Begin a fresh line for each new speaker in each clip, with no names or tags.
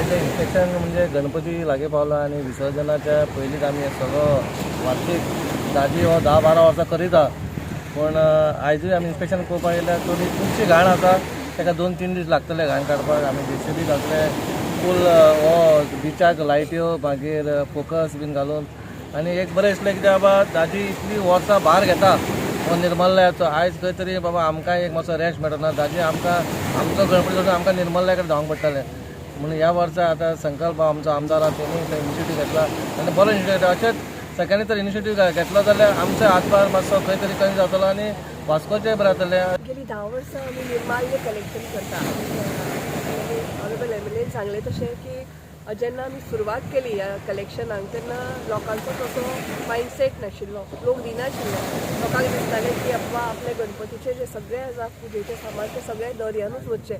आयज इन्स्पेक्शन म्हणजे गणपती लागे पावला आणि विसर्जनाच्या पयलींच आमी सगळो वार्षिक दाजी हो 10-12 वर्सां करिता पण आयजूय आमी इन्स्पेक्शन करपाक येयल्या तरी खुबशी घाण आसा ताका 2-3 दीस लागतले घाण काडपाक आमी JCB घातले फूल हो बिचाक लायट्यो मागीर फोकस बीन घालून आनी एक बरें दिसलें कित्याक बाबा दाजी इतली वर्सां भार घेता हो निर्मल्याचो आयज खंय तरी बाबा आमकां एक मातसो रेस्ट मेळना दाजी आमकां आमचो गणपती सोडून आमकां निर्मल्या कडेन धांवंक पडटलें म्हणून ह्या वर्सा आतां संकल्प आमचो आमदार आसा तेणी इनिशिएटीव घेतला आनी बरो इनिशिएटीव अशेंच सेकंडी तर इनिशिएटीव घेतलो जाल्यार आमचो हातभार मातसो खंय तरी कमी जातलो आनी वास्कोचें बरें जातलें.
गेली 10 वर्सां आमी निर्माल्य कलेक्शन करता. ऑनरेबल MLA सांगलें तशें की जेन्ना आमी सुरवात केली ह्या कलेक्शनाक तेन्ना लोकांचो तसो मायंडसेट नाशिल्लो, लोक दिनाशिल्ले. लोकांक दिसतालें की आपले गणपतीचे जे सगळे आसा पुजेचे सामान ते सगळे दर्यानूच वचचे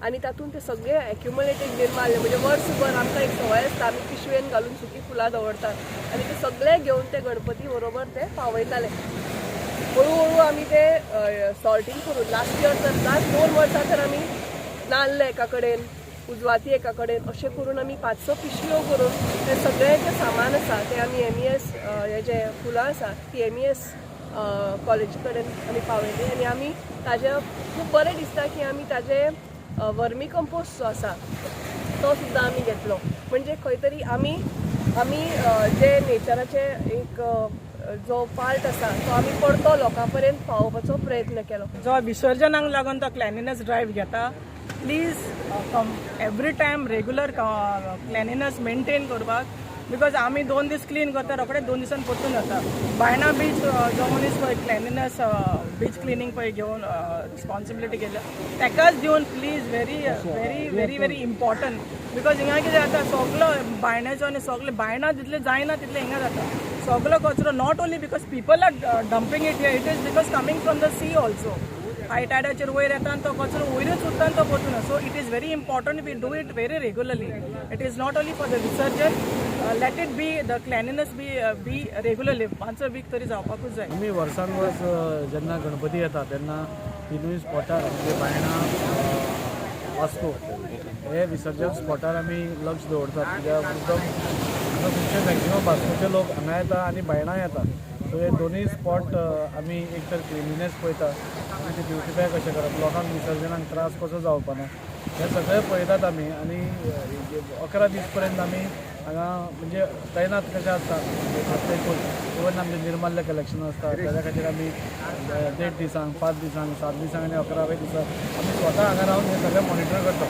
आनी तातूंत ते सगळे एक्युमुलेटेड निर्माल्य म्हणजे वर्सभर आमकां एक संवय आसता आमी पिशवेन घालून सुकी फुलां दवरतात आनी ते सगळे घेवन ते गणपती बरोबर ते पावयताले. हळू आमी ते सॉर्टींग करून लास्ट दोन वर्सां तर आमी नाल्ल एका कडेन उजवाती एका कडेन अशें करून आमी 500 पिशव्यो करून ते सगळे जे सामान आसा ते आमी MES हे जे फुलां आसा ती MES कॉलेजी कडेन आमी पावयली आनी आमी ताजे खूब बरें दिसता की आमी ताजे वर्मी कंपोस्ट जो आसा तो सुद्दां आमी घेतलो म्हणजे खंय तरी आमी जे नेचराचे एक जो पार्ट आसा तो आमी परतो लोकां पर्यंत पावोवपाचो प्रयत्न केलो.
जो विसर्जनाक लागून तो क्लॅनिनेस ड्रायव्ह घेता please every time regular cleanliness maintain करपाक बिकॉज आमी 2 दीस क्लीन करता रोखडे 2 दिसान परतून जाता. बायणा बीच जो मनीस पळय क्लॅनिनेस बीच क्लिनींग पळय घेवन रिस्पॉन्सिबिलिटी केल्या ताकाच दिवन प्लीज व्हेरी इम्पॉर्टंट बिकॉज हिंगा कितें जाता सगलो बायण्याचो आनी सगळे बायणा जितले जायना तितले हिंगा जाता सगलो कचरो not only because people are dumping it here it is because coming from the sea also high टायडाचेर वयर येता आनी तो कचरो वयरूच उरता आनी तो परतून so it is very important we do it very regularly. It is not only for the visarjan let it be the cleanliness be regularly 5 week तरी जावपाकूच जाय.
आमी वर्सान वर्स जेन्ना गणपती येता तेन्ना तिनूय स्पॉटार म्हणजे बायणा वास्को हे विसर्जन स्पॉटार आमी लक्ष दवरतात कित्याक हांगा खुबशे मॅक्झिमम वास्कोचे लोक हांगा येता आनी बायणा येता सो हे दोनूय स्पॉट आमी एक तर क्लिनिनेस पळयता आनी ते ब्युटिफाय कशें करप लोकांक विसर्जनाक त्रास कसो जावपा ना हे सगळे पळयतात आमी आनी 11 दीस पर्यंत आमी हांगा म्हणजे तैनात कशें आसता इवन आमचें निर्माल्य कलेक्शन आसता त्या खातीर आमी 1.5 दिसांक 5 दिसांक 7 दिसांक आनी 11व्या दिसा आमी स्वता हांगा रावन हे सगळें मॉनिटर करता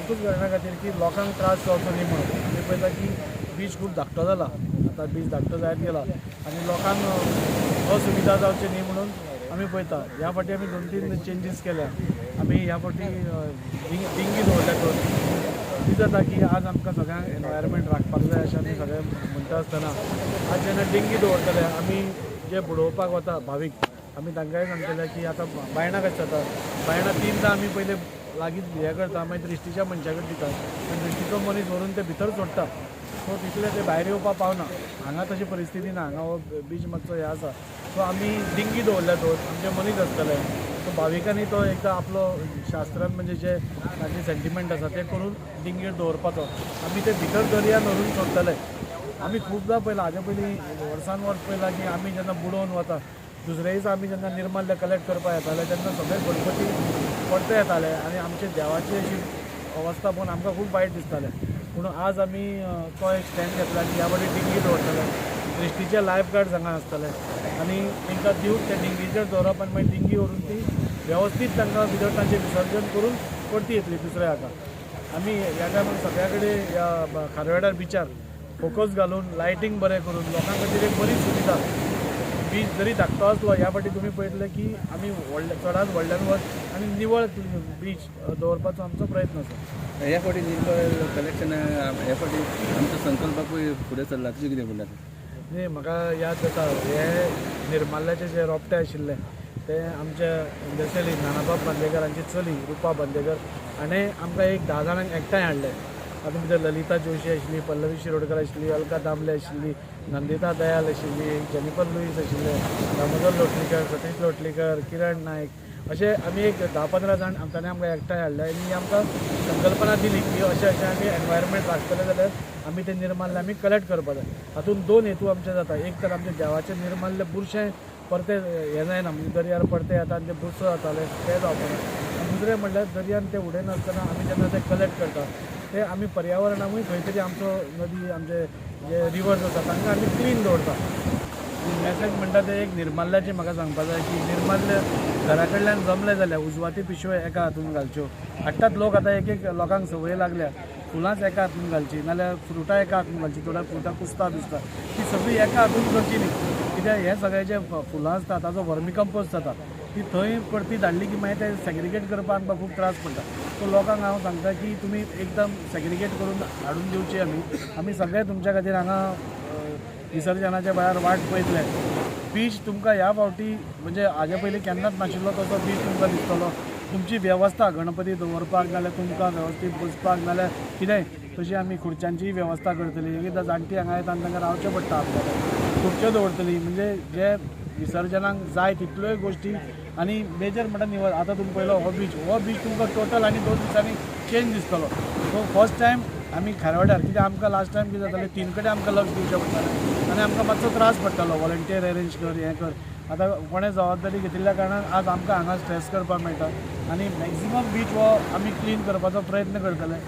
एकूच कारणा खातीर की लोकांक त्रास जावचो न्ही म्हणून. आमी पळयता की बीच खूब धाकटो जाला आतां बीच धाकटो जायत गेला आनी लोकांक असुविधा जावची न्ही म्हणून आमी पळयता. ह्या फावटी आमी 2-3 चेंजीस केल्या. आमी ह्या फावटी डिंगी दवरल्या ती जाता की आज आमकां सगळ्यांक एनवायरमेंट राखपाक जाय अशें आमी सगळें म्हणटा आसतना आज जेन्ना डिंगी दवरतले आमी जे बुडोवपाक वता भावीक आमी तांकांय सांगतले की आतां बायणा कशें जाता बायणा 3दां आमी पयले लागींच हें करता मागीर दृश्टीच्या मनशा कडेन दिता आनी दृश्टीचो मनीस व्हरून ते भितर सोडटा सो तितले ते भायर येवपाक पावना. हांगा तशी परिस्थिती ना हांगा हो बीच मातसो हे आसा सो आमी डिंगी दवरल्या आमचे मनीस आसतले सो भाविकांनी तो एकदां आपलो शास्त्रान म्हणजे जे तांचे सेंटिमेंट आसा ते करून डिंगेर दवरपाचो आमी ते भितर दर्यान व्हरून सोडटले. आमी खूबदां पयलां हाजे पयलीं वर्सान वर्स पयलां की आमी जेन्ना बुडोवन वता दुसरे दीस आमी जेन्ना निर्माल्य कलेक्ट करपाक येताले तेन्ना सगळे गणपती परते येताले आनी आमचे देवाची अशी अवस्था पळोवन आमकां खूब वायट दिसतालें. पूण आज आमी तो एक स्टँड घेतला की ह्या फावटी डिंगी दवरतले दृश्टीचे लायफ गार्ड्स हांगा आसतले आनी तांकां दिवन त्या डिंगीचेर दवरप आनी मागीर डिंगी व्हरून ती वेवस्थीत तांकां भितर तांचें विसर्जन करून परती येतली दुसऱ्या हाका. आमी ह्या टायमार सगळ्या कडेन ह्या खारवेडार बिचार फोकस घालून लायटींग बरें करून लोकां खातीर एक बरी सुविधा बीच जरी धाकटो आसलो ह्या फावटी तुमी पळयतले की आमी चडांत व्हडल्यान व्हड आनी निवळ बीच दवरपाचो आमचो प्रयत्न आसा.
ह्या फावटी निर्मल कलेक्शन ह्या फावटी आमचो संकल्पाकूय फुडें चल्ला तुजें कितें म्हणटा
न्ही म्हाका याद जाता हे निर्माल्याचे जे रोपटे आशिल्ले ते आमचे इंडस्ट्रियली ज्ञानाबाब बांदेकर हांची चली रुपा बांदेकर हाणें आमकां एक 10 जाणांक एकठांय हाडले. हातूंत भितर ललिता जोशी आशिल्ली पल्लवी शिरोडकर आशिल्ली अलका दामले आशिल्ली नंदिता दयाल आशिल्ली जेनिफर लुईस आशिल्ले दामोदर लोटलीकर सतीश लोटलीकर किरण नायक अशें आमी एक 10-15 जाण आमच्यानी आमकां एकठांय हाडले आनी आमकां संकल्पना दिली की अशें आमी एनवायरमेंट राखतले जाल्यार आमी ते निर्माल्य आमी कलेक्ट करपा जाय. हातूंत 2 हेतू आमचे जाता. एक तर आमचे देवाचें निर्माल्य बुरशें परते हें जायना म्हणजे दर्यार परते येता आनी ते बुरसो जाताले ते जावपाक जाय. दुसरें म्हणल्यार दर्यान ते उडयनासतना आमी जेन्ना ते कलेक्ट करता ते आमी पर्यावरणाकूय खंय तरी आमचो नदी आमचे जे रिवर्स आसा तांकां आमी क्लीन दवरता. मॅसेज म्हणटा ते एक निर्माल्याची म्हाका सांगपा जाय की निर्माल्य घरा कडल्यान जमलें जाल्यार उजवाती पिशव्यो एका हातून घालच्यो. हाडटात लोक आतां एक लोकांक संवय लागल्या फुलांच एका हातून घालची नाल्यार फ्रुटां एका हातून घालची. थोड्या फ्रुटां कुसता दिसता ती सगळीं एका हातून करची न्ही कित्याक हे सगळे जे फुलां आसता ताचो वर्मी कंपोस्ट जाता ती थंय परती धाडली की मागीर ते सेग्रिगेट करपाक आमकां खूब त्रास पडटा. सो लोकांक हांव सांगता की तुमी एकदम सेग्रिगेट करून हाडून दिवची आमी सगळे तुमच्या खातीर हांगा विसर्जनाच्या भायर वाट पळयतले. बीच तुमकां ह्या फावटी म्हणजे हाजे पयलीं केन्नाच नाशिल्लो तसो बीच तुमकां दिसतलो. तुमची वेवस्था गणपती दवरपाक नाल्यार तुमकां वेवस्थीत बसपाक नाल्यार कितेंय तशी आमी खुर्च्यांचीय वेवस्था करतली. एकदां जाणटी हांगा येता आनी तांकां रावचें पडटा आपल्याला खुर्च्यो दवरतली म्हणजे जे विसर्जनाक जाय तितल्योय गोश्टी आनी मेजर म्हणटा निवड. आतां तुमी पळयलो हो बीच तुमकां टोटल आनी 2 दिसांनी चेंज दिसतलो. सो फर्स्ट टायम आमी खारवाड्यार कित्याक आमकां लास्ट टायम कितें जातालें 3 कडेन आमकां लक्ष दिवचें पडटालें आनी आमकां मातसो त्रास पडटालो वॉलंटियर अरेंज कर हें कर. आतां कोणें जबाबदारी घेतिल्ल्या कारणान आज आमकां हांगा स्ट्रेस करपाक मेळटा आनी मॅक्झिमम बीच हो आमी क्लीन करपाचो प्रयत्न करतले.